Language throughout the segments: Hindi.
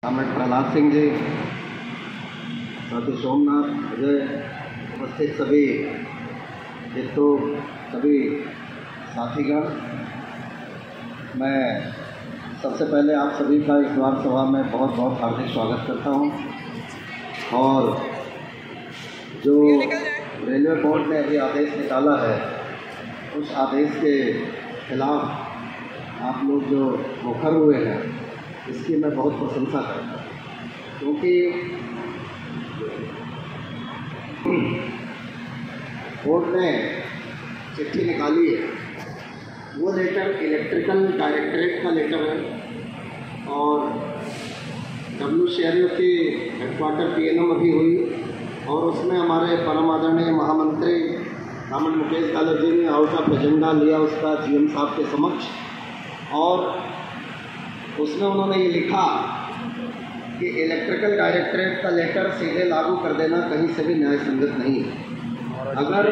कॉमरेड प्रहलाद सिंह जी, साथी सोमनाथ, अजय, उपस्थित सभी मित्रों, सभी साथीगण, मैं सबसे पहले आप सभी का इस बार सभा में बहुत बहुत हार्दिक स्वागत करता हूं। और जो रेलवे बोर्ड ने अभी आदेश निकाला है, उस आदेश के खिलाफ आप लोग जो मुखर हुए हैं, इसकी मैं बहुत प्रशंसा करता हूँ, क्योंकि बोर्ड ने चिट्ठी निकाली है। वो लेटर इलेक्ट्रिकल डायरेक्टरेट का लेटर है और WCRO की हेडक्वार्टर PNM अभी हुई और उसमें हमारे परम आदरणीय महामंत्री कॉमरेड मुकेश कालर जी ने आउट ऑफ एजेंडा लिया उसका CM साहब के समक्ष, और उसमें उन्होंने ये लिखा कि इलेक्ट्रिकल डायरेक्टरेट का लेटर सीधे लागू कर देना कहीं से भी न्याय संगत नहीं है। अगर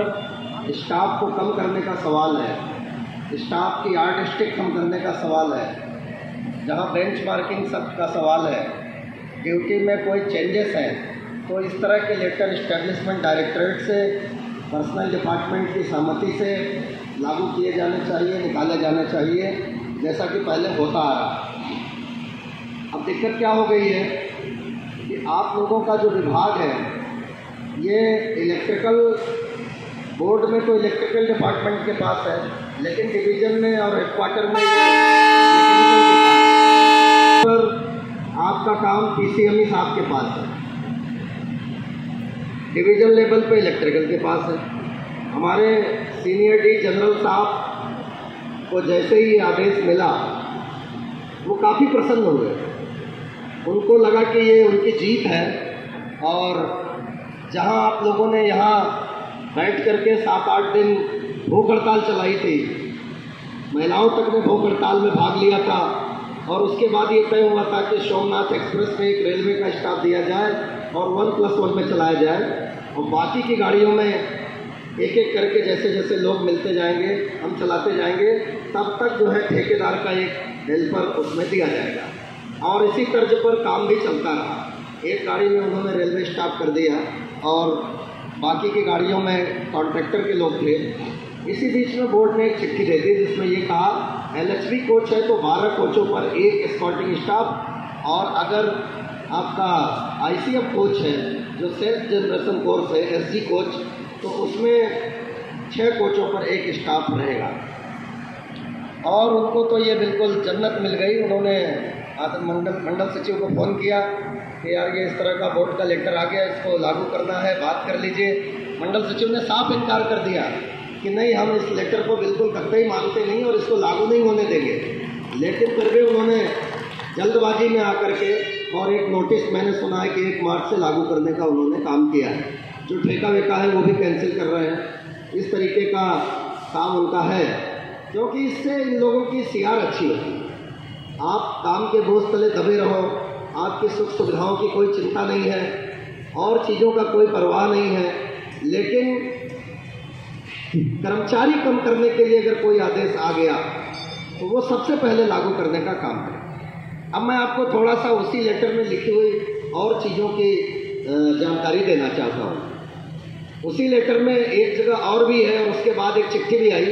स्टाफ को कम करने का सवाल है, स्टाफ की यार्डस्टिक कम करने का सवाल है, जहां बेंचमार्किंग सब का सवाल है, ड्यूटी में कोई चेंजेस हैं, तो इस तरह के लेटर इस्टेब्लिशमेंट डायरेक्टरेट से पर्सनल डिपार्टमेंट की सहमति से लागू किए जाने चाहिए, निकाले जाने चाहिए, जैसा कि पहले होता आ रहा। अब दिक्कत क्या हो गई है कि आप लोगों का जो विभाग है, ये इलेक्ट्रिकल बोर्ड में तो इलेक्ट्रिकल डिपार्टमेंट के पास है, लेकिन डिवीज़न में और हेडक्वार्टर में पर आपका काम PCME साहब के पास है, डिवीज़न लेवल पे इलेक्ट्रिकल के पास है। हमारे सीनियर डी जनरल साहब को जैसे ही आदेश मिला, वो काफ़ी प्रसन्न हुए। उनको लगा कि ये उनकी जीत है, और जहां आप लोगों ने यहाँ बैठ करके 7-8 दिन भूख हड़ताल चलाई थी, महिलाओं तक ने भूख हड़ताल में भाग लिया था, और उसके बाद ये तय हुआ था कि सोमनाथ एक्सप्रेस में एक रेलवे का स्टाफ दिया जाए और 1+1 में चलाया जाए, और बाकी की गाड़ियों में एक एक करके जैसे जैसे लोग मिलते जाएंगे, हम चलाते जाएंगे, तब तक जो है ठेकेदार का एक हेल्पर उसमें दिया जाएगा। और इसी तर्ज पर काम भी चलता रहा। एक गाड़ी में उन्होंने रेलवे स्टाफ कर दिया और बाकी की गाड़ियों में कॉन्ट्रैक्टर के लोग थे। इसी बीच में बोर्ड ने एक चिट्ठी दे दी जिसमें ये कहा LHV कोच है तो 12 कोचों पर एक एस्कॉर्टिंग स्टाफ, और अगर आपका ICF कोच है जो सेल्फ जनरेशन कोर्स है SG कोच, तो उसमें 6 कोचों पर एक स्टाफ रहेगा। और उनको तो ये बिल्कुल जन्नत मिल गई। उन्होंने मंडल सचिव को फ़ोन किया कि यार ये इस तरह का बोर्ड का लेटर आ गया, इसको लागू करना है, बात कर लीजिए। मंडल सचिव ने साफ इनकार कर दिया कि नहीं, हम इस लेटर को बिल्कुल कतई मानते नहीं और इसको लागू नहीं होने देंगे। लेकिन फिर भी उन्होंने जल्दबाजी में आकर के, और एक नोटिस मैंने सुना है कि 1 मार्च से लागू करने का उन्होंने काम किया है। जो ठेका वेका है वो भी कैंसिल कर रहे हैं। इस तरीके का काम उनका है, क्योंकि इससे इन लोगों की CR अच्छी होती है। आप काम के बोझ तले दबे रहो, आपकी सुख सुविधाओं की कोई चिंता नहीं है और चीज़ों का कोई परवाह नहीं है, लेकिन कर्मचारी कम करने के लिए अगर कोई आदेश आ गया तो वो सबसे पहले लागू करने का काम है। अब मैं आपको थोड़ा सा उसी लेटर में लिखी हुई और चीज़ों की जानकारी देना चाहता हूँ। उसी लेटर में एक जगह और भी है, और उसके बाद एक चिट्ठी भी आई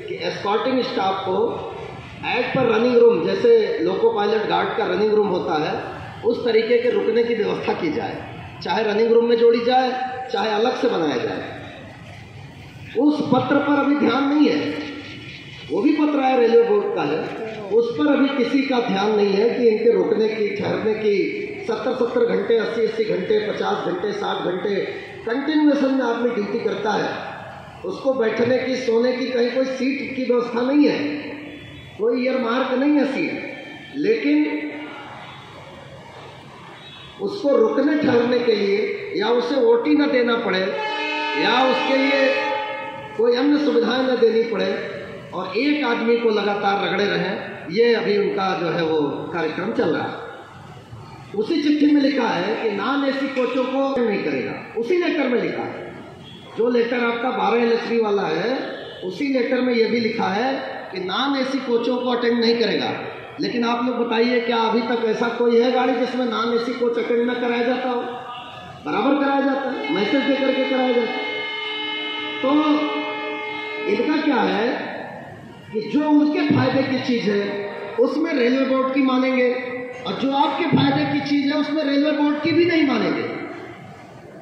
कि एस्कॉर्टिंग स्टाफ को एड पर रनिंग रूम, जैसे लोको पायलट गार्ड का रनिंग रूम होता है, उस तरीके के रुकने की व्यवस्था की जाए, चाहे रनिंग रूम में जोड़ी जाए, चाहे अलग से बनाया जाए। उस पत्र पर अभी ध्यान नहीं है, वो भी पत्र है रेलवे बोर्ड का है, उस पर अभी किसी का ध्यान नहीं है कि इनके रुकने की, ठहरने की 70-70 घंटे, 80-80 घंटे, 50 घंटे, 60 घंटे कंटिन्यूएशन में आदमी ड्यूटी करता है। उसको बैठने की, सोने की कहीं कोई सीट की व्यवस्था नहीं है, कोई ईयर मार्क नहीं है सीट, लेकिन उसको रुकने ठहरने के लिए या उसे OT न देना पड़े या उसके लिए कोई अन्य सुविधाएं न देनी पड़े और एक आदमी को लगातार रगड़े रहें, ये अभी उनका जो है वो कार्यक्रम चल रहा है। उसी चिट्ठी में लिखा है कि नॉन AC कोचों को नहीं करेगा। उसी लेटर में लिखा है, जो लेटर आपका 12 LHV वाला है, उसी लेटर में यह भी लिखा है कि नॉन AC कोचों को अटेंड नहीं करेगा। लेकिन आप लोग बताइए, क्या अभी तक ऐसा कोई है गाड़ी जिसमें नॉन एसी कोच अटेंड न कराया जाता हो? बराबर कराया जाता है, मैसेज दे करके कराया जाता है। तो इनका क्या है कि जो उनके फायदे की चीज़ है उसमें रेलवे बोर्ड की मानेंगे, और जो आपके फायदे की चीज़ है उसमें रेलवे बोर्ड की भी नहीं मानेंगे।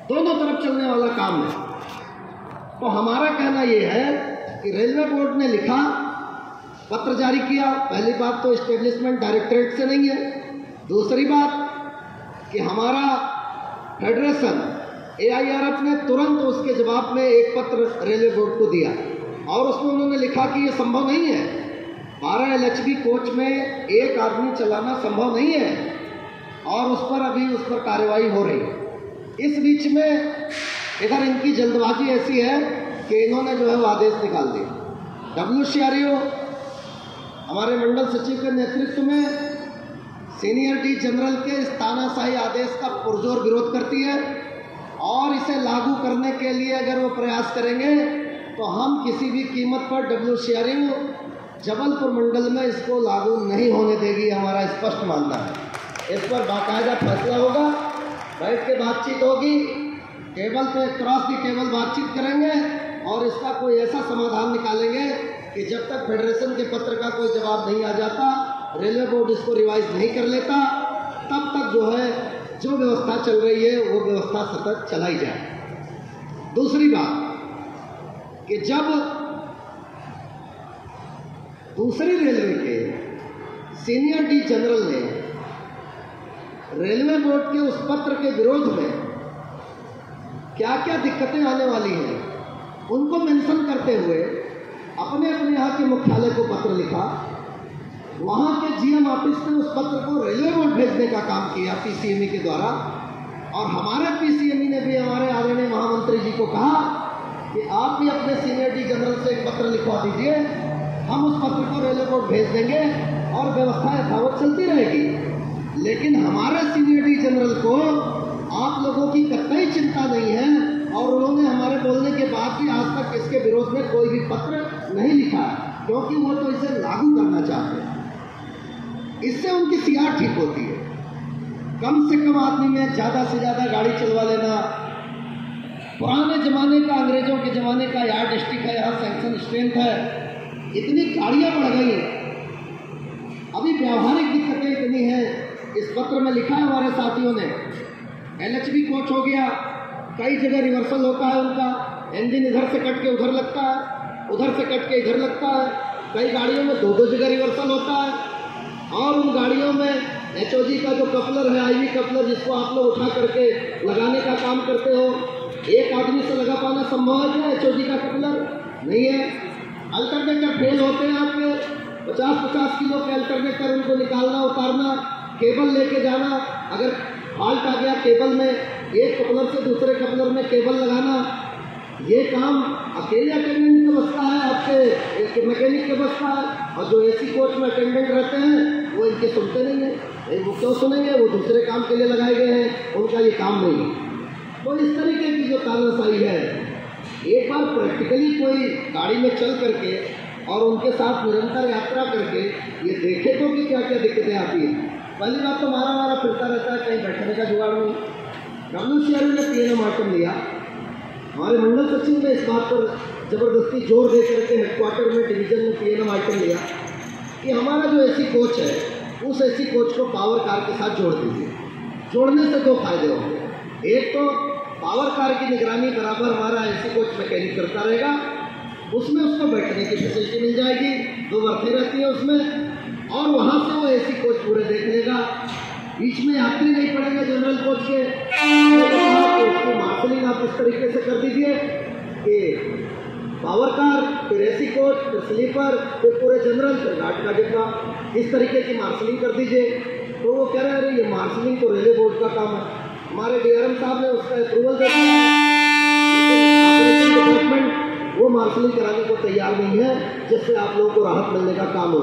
दोनों तरफ चलने वाला काम है। तो हमारा कहना यह है कि रेलवे बोर्ड ने लिखा, पत्र जारी किया। पहली बात तो एस्टेब्लिशमेंट डायरेक्टरेट से नहीं है। दूसरी बात कि हमारा फेडरेशन AIRF ने तुरंत उसके जवाब में एक पत्र रेलवे बोर्ड को दिया, और उसमें उन्होंने लिखा कि यह संभव नहीं है, 12 LHB कोच में एक आदमी चलाना संभव नहीं है, और उस पर कार्रवाई हो रही है। इस बीच में इधर इनकी जल्दबाजी ऐसी है कि इन्होंने जो है वो आदेश निकाल दिया। WCRO हमारे मंडल सचिव के नेतृत्व में सीनियर डी जनरल के इस तानाशाही आदेश का पुरजोर विरोध करती है, और इसे लागू करने के लिए अगर वो प्रयास करेंगे तो हम किसी भी कीमत पर WCRO जबलपुर मंडल में इसको लागू नहीं होने देगी। हमारा स्पष्ट मानना है। इस पर बाकायदा फैसला होगा, बैठ के बातचीत होगी, टेबल पे क्रॉस दी टेबल बातचीत करेंगे, और इसका कोई ऐसा समाधान निकालेंगे कि जब तक फेडरेशन के पत्र का कोई जवाब नहीं आ जाता, रेलवे बोर्ड इसको रिवाइज नहीं कर लेता, तब तक जो है जो व्यवस्था चल रही है वो व्यवस्था सतत चलाई जाए। दूसरी बात कि जब दूसरी रेलवे के सीनियर डी जनरल ने रेलवे बोर्ड के उस पत्र के विरोध में क्या क्या दिक्कतें आने वाली हैं उनको मेंशन करते हुए अपने यहाँ के मुख्यालय को पत्र लिखा, वहाँ के GM ऑफिस ने उस पत्र को रेलवे बोर्ड भेजने का काम किया PCME के द्वारा, और हमारे PCME ने भी हमारे आदरणीय महामंत्री जी को कहा कि आप भी अपने सीनियर डी जनरल से एक पत्र लिखवा दीजिए, हम उस पत्र को रेलवे बोर्ड भेज देंगे और व्यवस्था यथावत चलती रहेगी। लेकिन हमारे सीनियर डी जनरल को आप लोगों की कतई चिंता नहीं है, और उन्होंने हमारे बोलने के बाद भी आज तक इसके विरोध में कोई भी पत्र नहीं लिखा, क्योंकि वो तो इसे लागू करना चाहते हैं। इससे उनकी CR ठीक होती है। कम से कम आदमी में ज़्यादा से ज़्यादा गाड़ी चलवा लेना। पुराने ज़माने का, अंग्रेजों के ज़माने का यार्ड डिस्ट्रिक्ट है, यहाँ सैंक्शन स्ट्रेंथ है, इतनी गाड़ियाँ बढ़ गई, अभी व्यावहारिक दिक्कतें इतनी हैं। इस पत्र में लिखा है हमारे साथियों ने, LHB कोच हो गया, कई जगह रिवर्सल होता है उनका, इंजन इधर से कट के उधर लगता है, उधर से कट के इधर लगता है, कई गाड़ियों में 2-2 जगह रिवर्सल होता है, और उन गाड़ियों में HOG का जो कपलर है, IV कपलर, जिसको आप लोग उठा करके लगाने का काम करते हो, एक आदमी से लगा पाना संभव है क्या HOG का कपलर? नहीं है। अल्टरनेटर फेल होते हैं आपके, 50-50 किलो के अल्टरनेटर, उनको निकालना उतारना, केबल लेके जाना, अगर फॉल्ट आ गया केबल में, एक कपलर से दूसरे कपलर में केबल लगाना, ये काम अकेले अटेंडेंट का बसता है, आपके मैकेनिक के बसता है, और जो AC कोच में अटेंडेंट रहते हैं वो इनके सुनते नहीं है। वो क्यों सुनेंगे? वो दूसरे काम के लिए लगाए गए हैं, उनका ये काम नहीं है। तो इस तरीके की जो तानाशाही है, एक बार प्रैक्टिकली कोई गाड़ी में चल करके और उनके साथ निरंतर यात्रा करके ये देखे तो कि क्या क्या दिक्कतें आती हैं। पहली बात तो मारा फिरता रहता है, कहीं बैठने का जुगाड़ नहीं। WCRO ने PNM आइटम लिया, हमारे मंडल सचिव ने इस बात पर ज़बरदस्ती जोर दे करके हेडक्वार्टर में डिवीजन में PNM आइटम लिया कि हमारा जो AC कोच है उस AC कोच को पावर कार के साथ जोड़ दीजिए। जोड़ने से 2 फायदे होंगे। एक तो पावर कार की निगरानी बराबर हमारा AC कोच मैकेनिक करता रहेगा, उसमें उसको बैठने की फैसिलिटी मिल जाएगी, 2 बर्थें रहती है उसमें, और वहाँ से वो AC कोच पूरे देख लेगा, बीच में यात्री नहीं पड़ेंगे जनरल कोच के। तो उसकी मार्शलिंग आप इस तरीके से कर दीजिए कि पावर कार, फिर AC कोच, फिर स्लीपर, फिर पूरे जनरल, फिर घाट का डिब्बा, इस तरीके की मार्शलिंग कर दीजिए। तो वो कह रहे हैं अरे ये मार्शलिंग तो रेलवे बोर्ड का काम है। हमारे DRM साहब ने उसका अप्रूवल दे दिया, लेकिन डिपार्टमेंट वो मार्शलिंग कराने को तैयार नहीं है, जिससे आप लोगों को राहत मिलने का काम हो।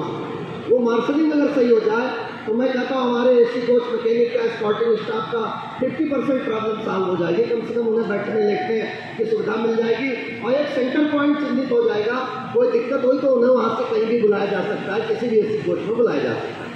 वो मार्शलिंग अगर सही हो जाए तो मैं कहता हूँ हमारे AC कोच मैकेनिक का, स्कॉटिंग स्टाफ का 50% प्रॉब्लम सॉल्व हो जाएगी। कम से कम उन्हें बैठने लेटने की सुविधा मिल जाएगी, और एक सेंटर पॉइंट चिन्हित हो जाएगा। कोई दिक्कत हुई तो उन्हें वहाँ से कहीं भी बुलाया जा सकता है, किसी भी AC कोच में बुलाया जा सकता है।